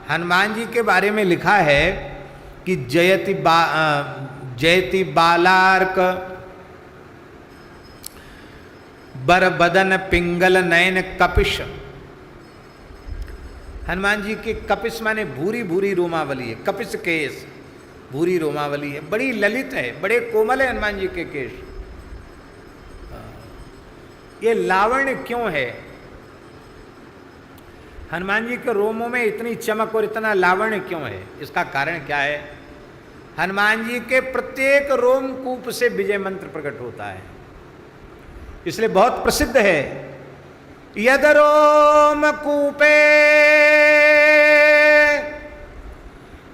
हनुमान जी के बारे में लिखा है कि जयति बालार्क बर बदन पिंगल नयन कपिश। हनुमान जी के कपिश माने भूरी भूरी रोमावली है, कपिश केश भूरी रोमावली है, बड़ी ललित है, बड़े कोमल है हनुमान जी के केश। ये लावण्य क्यों है? हनुमान जी के रोमों में इतनी चमक और इतना लावण्य क्यों है? इसका कारण क्या है? हनुमान जी के प्रत्येक रोमकूप से विजय मंत्र प्रकट होता है, इसलिए बहुत प्रसिद्ध है। यद रोमकूपे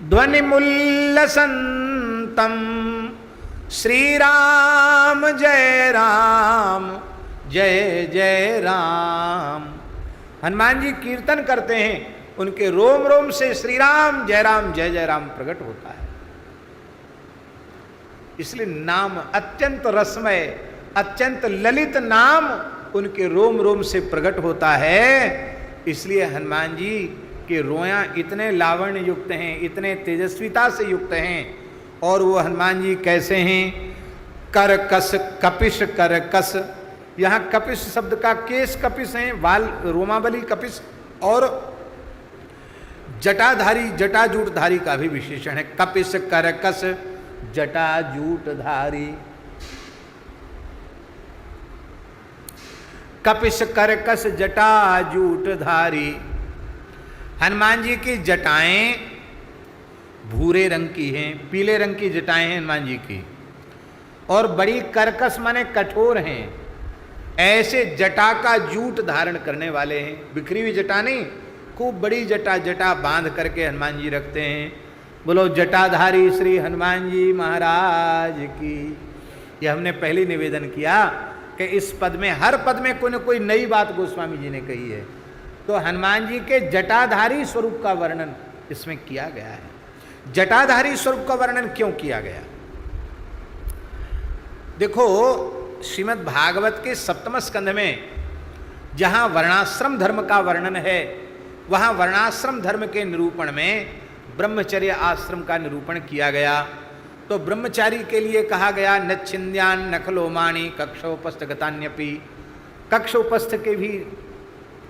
ध्वनिमुल्लसंतम श्री राम जय राम जय जय राम। हनुमान जी कीर्तन करते हैं, उनके रोम रोम से श्री राम जय राम प्रकट होता है। इसलिए नाम अत्यंत रसमय, अत्यंत ललित नाम उनके रोम रोम से प्रकट होता है। इसलिए हनुमान जी के रोया इतने लावण्य युक्त हैं, इतने तेजस्विता से युक्त हैं। और वो हनुमान जी कैसे हैं? Curcas Kapish curcas. यहाँ कपिश शब्द का केश कपिश है, वाल रोमावली कपिश, और जटाधारी जटाजूटधारी का भी विशेषण है। कपिश करकस जटाजूटधारी। कपिश करकस जटाजूटधारी। हनुमान जी की जटाएं भूरे रंग की हैं, पीले रंग की जटाएं हैं हनुमान जी की, और बड़ी करकस माने कठोर हैं। ऐसे जटा का जूट धारण करने वाले हैं, बिखरी हुई जटा नहीं, खूब बड़ी जटा बांध करके हनुमान जी रखते हैं। बोलो जटाधारी श्री हनुमान जी महाराज की। यह हमने पहले निवेदन किया कि इस पद में, हर पद में कोई न कोई नई बात गोस्वामी जी ने कही है। तो हनुमान जी के जटाधारी स्वरूप का वर्णन इसमें किया गया है। जटाधारी स्वरूप का वर्णन क्यों किया गया? देखो, श्रीमद् भागवत के सप्तम स्कंध में जहां वर्णाश्रम धर्म का वर्णन है, वहां वर्णाश्रम धर्म के निरूपण में ब्रह्मचर्य आश्रम का निरूपण किया गया। तो ब्रह्मचारी के लिए कहा गया नच्छिन्द्यान नखलोमाणी कक्षोपस्थ गतान्यपि। कक्ष उपस्थ के भी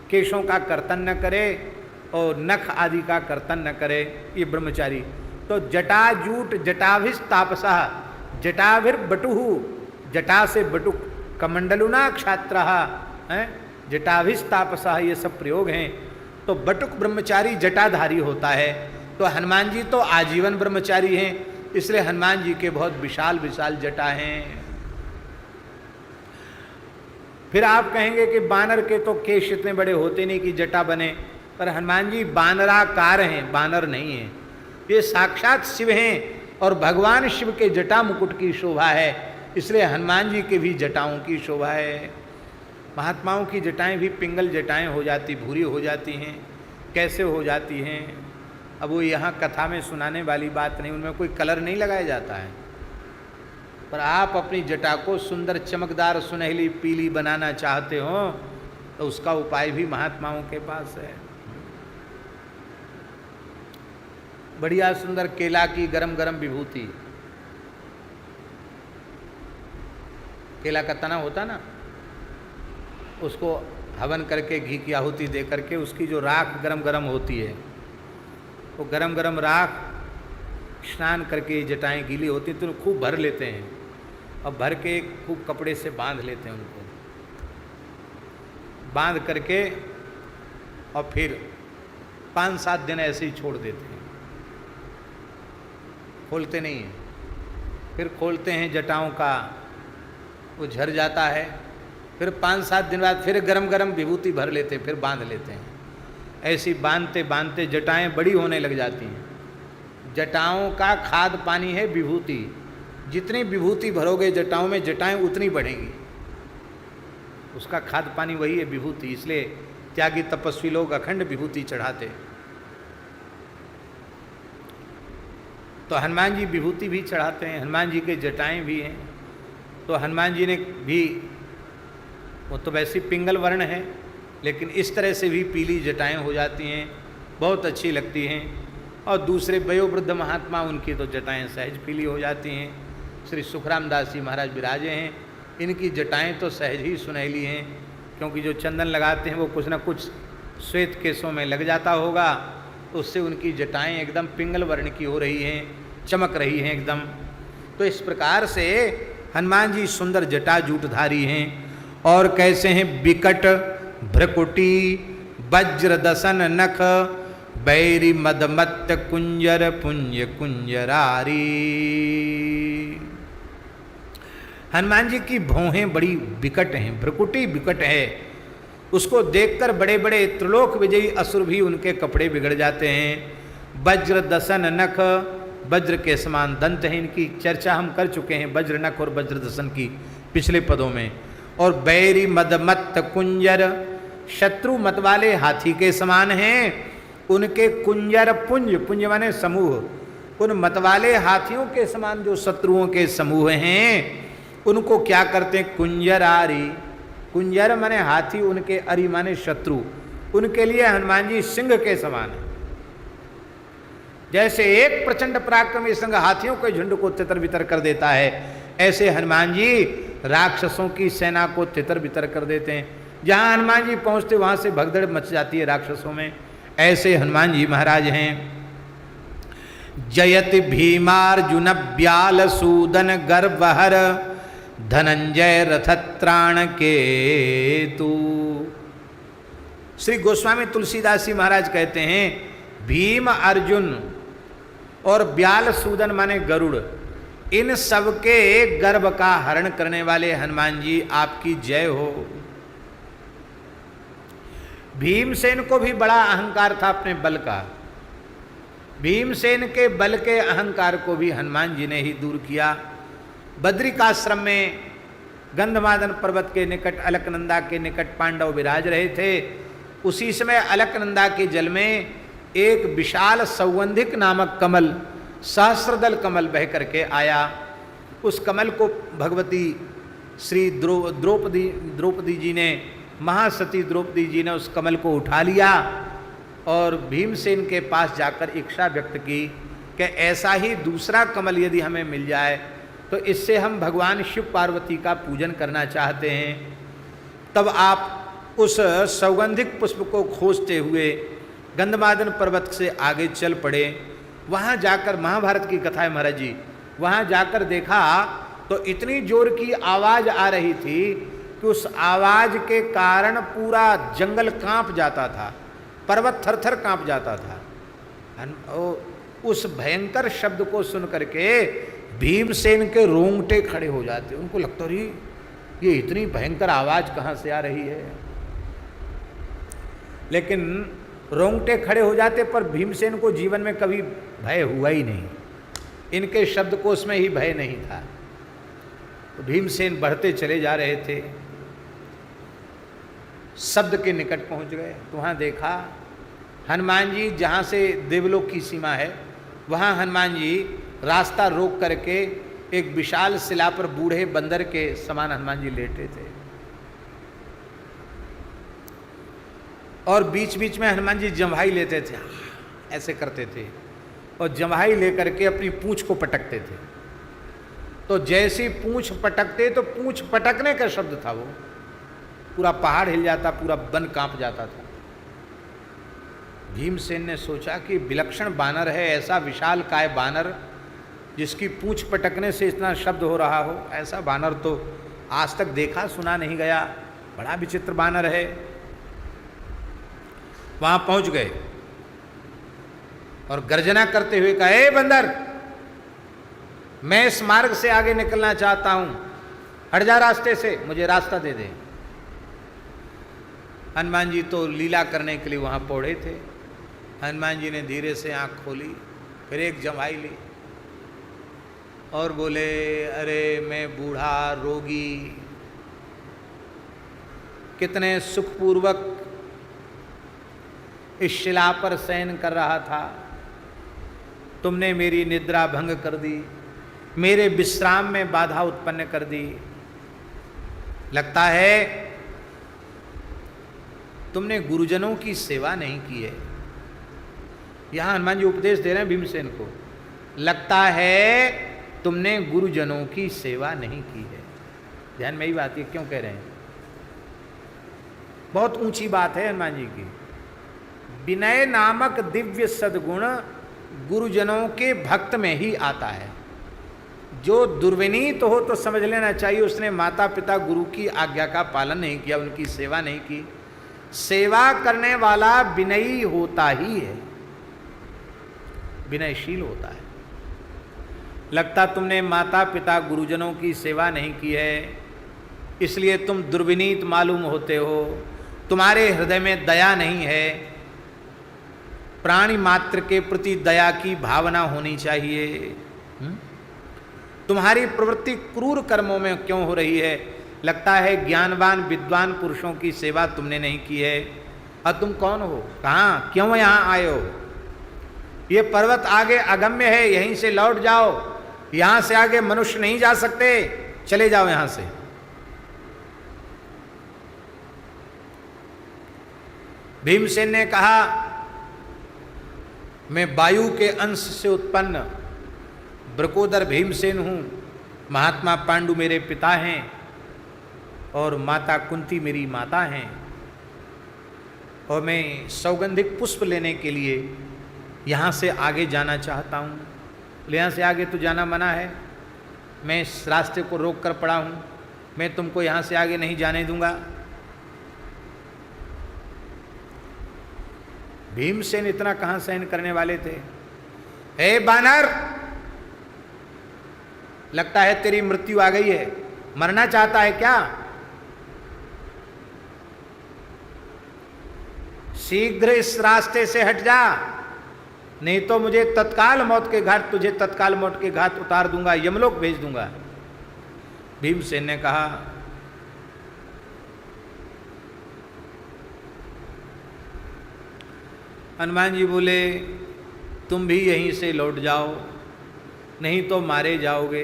केशों का कर्तन न करे और नख आदि का कर्तन न करे, ये ब्रह्मचारी। तो जटाजूट जटाभिस्तापसा जटाभिर्बटुहु, जटा से बटुक, कमंडलुना क्षात्र है, जटाभिस्तापसा, ये सब प्रयोग हैं। तो बटुक ब्रह्मचारी जटाधारी होता है। तो हनुमान जी तो आजीवन ब्रह्मचारी हैं, इसलिए हनुमान जी के बहुत विशाल विशाल जटा हैं। फिर आप कहेंगे कि बानर के तो केश इतने बड़े होते नहीं कि जटा बने, पर हनुमान जी बानराकार हैं, बानर नहीं हैं। ये साक्षात शिव हैं और भगवान शिव के जटा मुकुट की शोभा है, इसलिए हनुमान जी के भी जटाओं की शोभा है। महात्माओं की जटाएं भी पिंगल जटाएं हो जाती, भूरी हो जाती हैं। कैसे हो जाती हैं? अब वो यहाँ कथा में सुनाने वाली बात नहीं, उनमें कोई कलर नहीं लगाया जाता है। पर आप अपनी जटा को सुंदर चमकदार सुनहली पीली बनाना चाहते हो तो उसका उपाय भी महात्माओं के पास है। बढ़िया सुंदर केला की गरम गरम विभूति, केला का तना होता ना, उसको हवन करके घी की आहुति दे करके उसकी जो राख गरम गरम होती है, वो गरम गरम राख स्नान करके जटाएं गीली होती तो खूब भर लेते हैं और भर के खूब कपड़े से बांध लेते हैं उनको, बांध करके और फिर 5-7 दिन ऐसे ही छोड़ देते हैं, खोलते नहीं हैं। फिर खोलते हैं जटाओं का, वो झर जाता है। फिर 5-7 दिन बाद फिर गरम गरम विभूति भर लेते हैं, फिर बांध लेते हैं। ऐसी बांधते बांधते जटाएं बड़ी होने लग जाती हैं। जटाओं का खाद पानी है विभूति। जितनी विभूति भरोगे जटाओं में, जटाएं उतनी बढ़ेंगी। उसका खाद पानी वही है विभूति। इसलिए त्यागी तपस्वी लोग अखंड विभूति चढ़ाते। तो हनुमान जी विभूति भी चढ़ाते हैं, हनुमान जी के जटाएं भी हैं। तो हनुमान जी ने भी, वो तो वैसी पिंगल वर्ण है, लेकिन इस तरह से भी पीली जटाएं हो जाती हैं। बहुत अच्छी लगती हैं। और दूसरे वयोवृद्ध महात्मा, उनकी तो जटाएं सहज पीली हो जाती हैं। श्री सुखराम दास जी महाराज विराजे हैं, इनकी जटाएं तो सहज ही सुनहली हैं, क्योंकि जो चंदन लगाते हैं वो कुछ ना कुछ श्वेत केशों में लग जाता होगा, तो उससे उनकी जटाएं एकदम पिंगल वर्ण की हो रही हैं, चमक रही हैं एकदम। तो इस प्रकार से हनुमान जी सुंदर जटाजूटधारी हैं। और कैसे हैं? बिकट भ्रकुटी वज्र दसन नख बैरी मदमत्त कुंजर पुंज कुंजरारी। हनुमान जी की भौहें बड़ी विकट हैं, भ्रकुटी विकट है, उसको देखकर बड़े बड़े त्रिलोक विजयी असुर भी उनके कपड़े बिगड़ जाते हैं। वज्र दसन नख, वज्र के समान दंत हैं, इनकी चर्चा हम कर चुके हैं वज्र नख और वज्र दसन की पिछले पदों में। और बैरी मदमत्त कुंजर, शत्रु मत वाले हाथी के समान हैं, उनके कुंजर पुंज, पुंज माने समूह, उन मतवाले हाथियों के समान जो शत्रुओं के समूह हैं उनको क्या करते हैं? कुंजर आरी, कुंजर माने हाथी, उनके अरि माने शत्रु, उनके लिए हनुमान जी सिंह के समान है। जैसे एक प्रचंड पराक्रमी सिंह हाथियों के झुंड को तितर बितर कर देता है, ऐसे हनुमान जी राक्षसों की सेना को तितर बितर कर देते हैं। जहां हनुमान जी पहुंचते वहां से भगदड़ मच जाती है राक्षसों में। ऐसे हनुमान जी महाराज हैं। जयति भीमार्जुन ब्याल सूदन गर्वहर धनंजय रथत्राण के तू। श्री गोस्वामी तुलसीदास जी महाराज कहते हैं भीम अर्जुन और ब्याल सूदन माने गरुड़, इन सबके गर्भ का हरण करने वाले हनुमान जी आपकी जय हो। भीमसेन को भी बड़ा अहंकार था अपने बल का, भीमसेन के बल के अहंकार को भी हनुमान जी ने ही दूर किया। बद्रिकाश्रम में गंधमादन पर्वत के निकट अलकनंदा के निकट पांडव विराज रहे थे। उसी समय अलकनंदा के जल में एक विशाल सौगंधिक नामक कमल, सहस्रदल कमल बह करके आया। उस कमल को भगवती श्री द्रौपदी जी ने, महासती द्रौपदी जी ने उस कमल को उठा लिया और भीमसेन के पास जाकर इच्छा व्यक्त की कि ऐसा ही दूसरा कमल यदि हमें मिल जाए तो इससे हम भगवान शिव पार्वती का पूजन करना चाहते हैं। तब आप उस सौगंधिक पुष्प को खोजते हुए गंधमादन पर्वत से आगे चल पड़े। वहाँ जाकर, महाभारत की कथा है महाराज जी, वहाँ जाकर देखा तो इतनी जोर की आवाज़ आ रही थी कि उस आवाज़ के कारण पूरा जंगल कांप जाता था, पर्वत थर-थर कांप जाता था। उस भयंकर शब्द को सुन करके भीमसेन के रोंगटे खड़े हो जाते, उनको लगता रही ये इतनी भयंकर आवाज़ कहाँ से आ रही है। लेकिन रोंगटे खड़े हो जाते, पर भीमसेन को जीवन में कभी भय हुआ ही नहीं, इनके शब्दकोश में ही भय नहीं था। तो भीमसेन बढ़ते चले जा रहे थे, शब्द के निकट पहुंच गए तो वहाँ देखा हनुमान जी, जहाँ से देवलोक की सीमा है वहाँ हनुमान जी रास्ता रोक करके एक विशाल शिला पर बूढ़े बंदर के समान हनुमान जी लेटे थे। और बीच बीच में हनुमान जी जम्हाई लेते थे, ऐसे करते थे, और जम्हाई लेकर के अपनी पूंछ को पटकते थे। तो जैसी पूंछ पटकते तो पूंछ पटकने का शब्द था, वो पूरा पहाड़ हिल जाता, पूरा वन कांप जाता था। भीमसेन ने सोचा कि विलक्षण बानर है, ऐसा विशाल काय बानर जिसकी पूंछ पटकने से इतना शब्द हो रहा हो, ऐसा बानर तो आज तक देखा सुना नहीं गया, बड़ा विचित्र बानर है। वहां पहुंच गए और गर्जना करते हुए कहा, ए बंदर, मैं इस मार्ग से आगे निकलना चाहता हूं, हट जा रास्ते से, मुझे रास्ता दे दे। हनुमान जी तो लीला करने के लिए वहां पौड़े थे। हनुमान जी ने धीरे से आंख खोली, फिर एक जम्हाई ली और बोले, अरे मैं बूढ़ा रोगी कितने सुखपूर्वक इस शिला पर शयन कर रहा था, तुमने मेरी निद्रा भंग कर दी, मेरे विश्राम में बाधा उत्पन्न कर दी। लगता है तुमने गुरुजनों की सेवा नहीं की है। यहां हनुमान जी उपदेश दे रहे हैं भीमसेन को, लगता है तुमने गुरुजनों की सेवा नहीं की है। ध्यान में ही बात है, क्यों कह रहे हैं, बहुत ऊंची बात है हनुमान जी की। विनय नामक दिव्य सद्गुण गुरुजनों के भक्त में ही आता है। जो दुर्विनीत हो तो समझ लेना चाहिए उसने माता पिता गुरु की आज्ञा का पालन नहीं किया, उनकी सेवा नहीं की। सेवा करने वाला विनयी होता ही है, विनयशील होता है। लगता तुमने माता पिता गुरुजनों की सेवा नहीं की है, इसलिए तुम दुर्विनीत मालूम होते हो, तुम्हारे हृदय में दया नहीं है। प्राणी मात्र के प्रति दया की भावना होनी चाहिए। तुम्हारी प्रवृत्ति क्रूर कर्मों में क्यों हो रही है? लगता है ज्ञानवान विद्वान पुरुषों की सेवा तुमने नहीं की है। और तुम कौन हो, कहाँ, क्यों यहाँ आए हो? ये पर्वत आगे अगम्य है, यहीं से लौट जाओ, यहां से आगे मनुष्य नहीं जा सकते, चले जाओ यहां से। भीमसेन ने कहा, मैं वायु के अंश से उत्पन्न ब्रकोदर भीमसेन हूं, महात्मा पांडु मेरे पिता हैं और माता कुंती मेरी माता हैं, और मैं सौगंधिक पुष्प लेने के लिए यहाँ से आगे जाना चाहता हूँ। यहाँ से आगे तो जाना मना है, मैं इस रास्ते को रोक कर पड़ा हूँ, मैं तुमको यहाँ से आगे नहीं जाने दूंगा। भीमसेन इतना कहाँ सहन करने वाले थे? हे बानर, लगता है तेरी मृत्यु आ गई है, मरना चाहता है क्या? शीघ्र इस रास्ते से हट जा, नहीं तो मुझे तत्काल मौत के घाट, तुझे तत्काल मौत के घाट उतार दूंगा, यमलोक भेज दूंगा। भीमसेन ने कहा, हनुमान जी बोले, तुम भी यहीं से लौट जाओ, नहीं तो मारे जाओगे।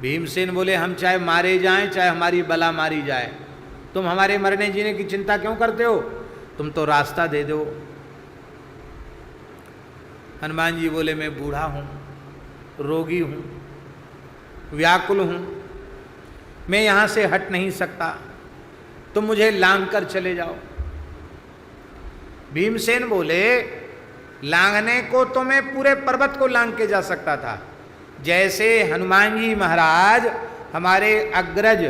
भीमसेन बोले, हम चाहे मारे जाएं, चाहे हमारी बला मारी जाए, तुम हमारे मरने जीने की चिंता क्यों करते हो? तुम तो रास्ता दे दो। हनुमान जी बोले, मैं बूढ़ा हूँ, रोगी हूँ, व्याकुल हूँ, मैं यहाँ से हट नहीं सकता, तुम मुझे लांघ कर चले जाओ। भीमसेन बोले, लांघने को तो मैं पूरे पर्वत को लांघ के जा सकता था। जैसे हनुमान जी महाराज, हमारे अग्रज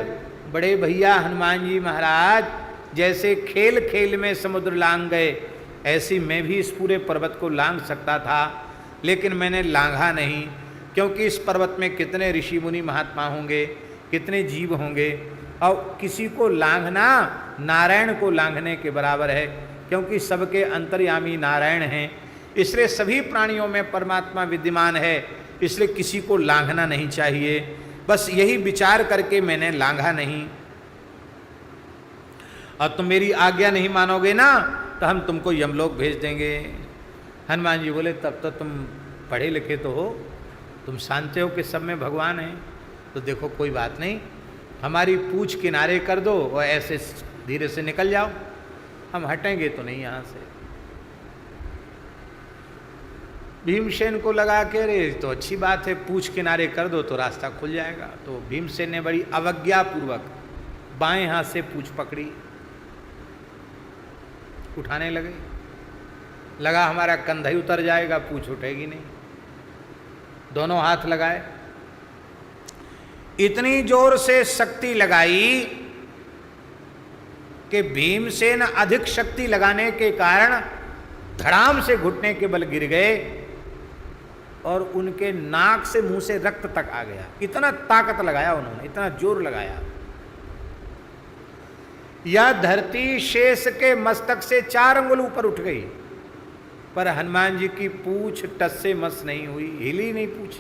बड़े भैया हनुमान जी महाराज जैसे खेल खेल में समुद्र लांघ गए, ऐसी मैं भी इस पूरे पर्वत को लांघ सकता था, लेकिन मैंने लांघा नहीं, क्योंकि इस पर्वत में कितने ऋषि मुनि महात्मा होंगे, कितने जीव होंगे, और किसी को लांघना नारायण को लांघने के बराबर है, क्योंकि सबके अंतर्यामी नारायण हैं। इसलिए सभी प्राणियों में परमात्मा विद्यमान है, इसलिए किसी को लांघना नहीं चाहिए। बस यही विचार करके मैंने लांघा नहीं। और तुम मेरी आज्ञा नहीं मानोगे ना, तो हम तुमको यमलोक भेज देंगे। हनुमान जी बोले, तब तो तुम पढ़े लिखे तो हो, तुम जानते हो कि सब में भगवान है, तो देखो कोई बात नहीं, हमारी पूछ किनारे कर दो और ऐसे धीरे से निकल जाओ, हम हटेंगे तो नहीं यहाँ से। भीमसेन को लगा के, अरे तो अच्छी बात है, पूछ किनारे कर दो तो रास्ता खुल जाएगा। तो भीमसेन ने बड़ी अवज्ञापूर्वक बाएं हाथ से पूछ पकड़ी, उठाने लगे, लगा हमारा कंधा ही उतर जाएगा, पूछ उठेगी नहीं। दोनों हाथ लगाए, इतनी जोर से शक्ति लगाई कि भीमसेन अधिक शक्ति लगाने के कारण धड़ाम से घुटने के बल गिर गए और उनके नाक से मुंह से रक्त तक आ गया। इतना ताकत लगाया उन्होंने, इतना जोर लगाया। यह धरती शेष के मस्तक से 4 अंगुल ऊपर उठ गई, पर हनुमान जी की पूछ टस से मस नहीं हुई, हिली नहीं पूछ।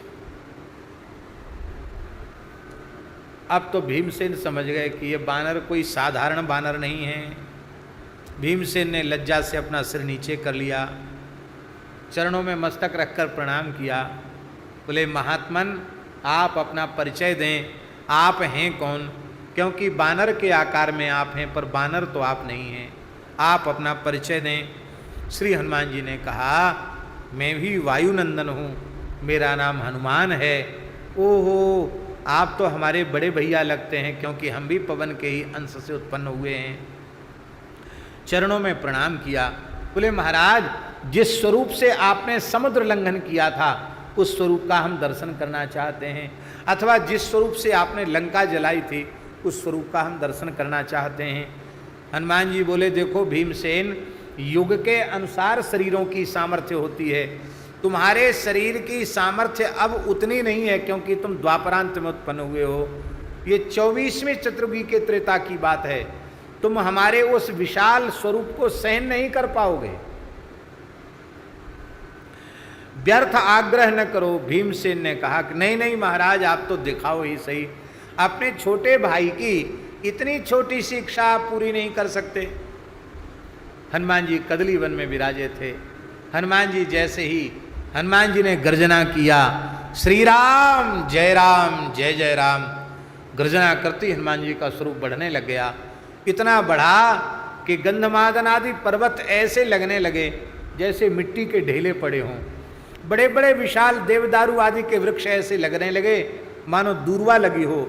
अब तो भीमसेन समझ गए कि ये बानर कोई साधारण बानर नहीं है। भीमसेन ने लज्जा से अपना सिर नीचे कर लिया, चरणों में मस्तक रखकर प्रणाम किया। बोले, महात्मन आप अपना परिचय दें, आप हैं कौन? क्योंकि बानर के आकार में आप हैं, पर बानर तो आप नहीं हैं, आप अपना परिचय दें। श्री हनुमान जी ने कहा, मैं भी वायुनंदन हूँ, मेरा नाम हनुमान है। ओहो, आप तो हमारे बड़े भैया लगते हैं, क्योंकि हम भी पवन के ही अंश से उत्पन्न हुए हैं। चरणों में प्रणाम किया। बोले महाराज, जिस स्वरूप से आपने समुद्र लंघन किया था उस स्वरूप का हम दर्शन करना चाहते हैं, अथवा जिस स्वरूप से आपने लंका जलाई थी उस स्वरूप का हम दर्शन करना चाहते हैं। हनुमान जी बोले, देखो भीमसेन, युग के अनुसार शरीरों की सामर्थ्य होती है। तुम्हारे शरीर की सामर्थ्य अब उतनी नहीं है, क्योंकि तुम द्वापरांत में उत्पन्न हुए हो। ये 24वें चतुर्युगी के त्रेता की बात है। तुम हमारे उस विशाल स्वरूप को सहन नहीं कर पाओगे। व्यर्थ आग्रह न करो। भीमसेन ने कहा कि नहीं नहीं महाराज, आप तो दिखाओ ही सही, अपने छोटे भाई की इतनी छोटी सी इच्छा आप पूरी नहीं कर सकते। हनुमान जी कदली वन में विराजे थे। हनुमान जी जैसे ही हनुमान जी ने गर्जना किया, श्री राम जय राम, गर्जना करती हनुमान जी का स्वरूप बढ़ने लग गया। इतना बढ़ा कि गंधमादन आदि पर्वत ऐसे लगने लगे जैसे मिट्टी के ढेले पड़े हों। बड़े बड़े विशाल देवदारू आदि के वृक्ष ऐसे लगने लगे मानो दूर्वा लगी हो।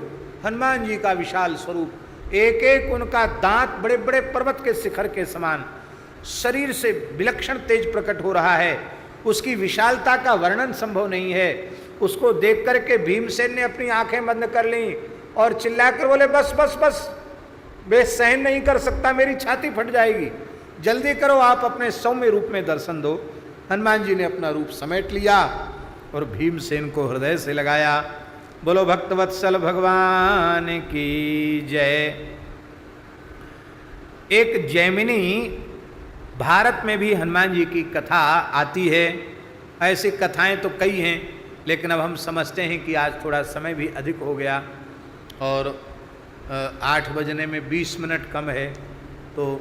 हनुमान जी का विशाल स्वरूप, एक एक उनका दांत बड़े बड़े पर्वत के शिखर के समान, शरीर से विलक्षण तेज प्रकट हो रहा है। उसकी विशालता का वर्णन संभव नहीं है। उसको देख करके भीमसेन ने अपनी आंखें बंद कर लीं और चिल्लाकर बोले, बस बस बस, मैं सहन नहीं कर सकता, मेरी छाती फट जाएगी, जल्दी करो, आप अपने सौम्य रूप में दर्शन दो। हनुमान जी ने अपना रूप समेट लिया और भीमसेन को हृदय से लगाया। बोलो भक्तवत्सल भगवान की जय। एक जैमिनी भारत में भी हनुमान जी की कथा आती है। ऐसी कथाएं तो कई हैं, लेकिन अब हम समझते हैं कि आज थोड़ा समय भी अधिक हो गया और 8 बजने में 20 मिनट कम है, तो